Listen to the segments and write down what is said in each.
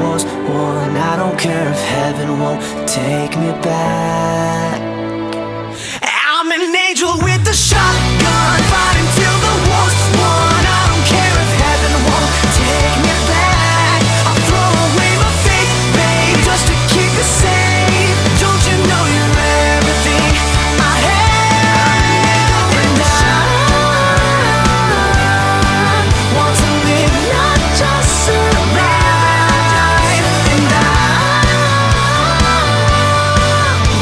war's won. I don't care if heaven won't take me back. I'm an angel with a shotgun, fighting till the war's won. I don't care if heaven won't take me back. I'll throw away my faith, babe, just to keep you safe. Don't you know you're everything I have? And I want to live, not just survive. And I'm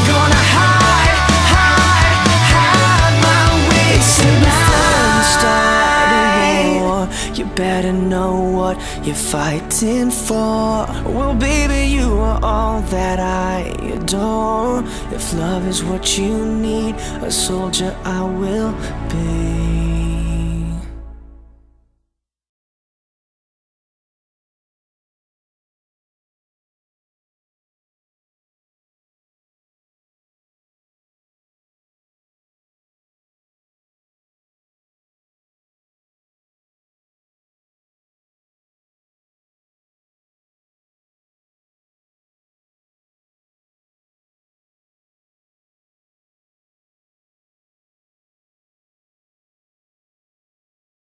gonna hide my way tonight. Start a war, you better know what you're fighting for. Well, baby, you are all that I adore. If love is what you need, a soldier I will be.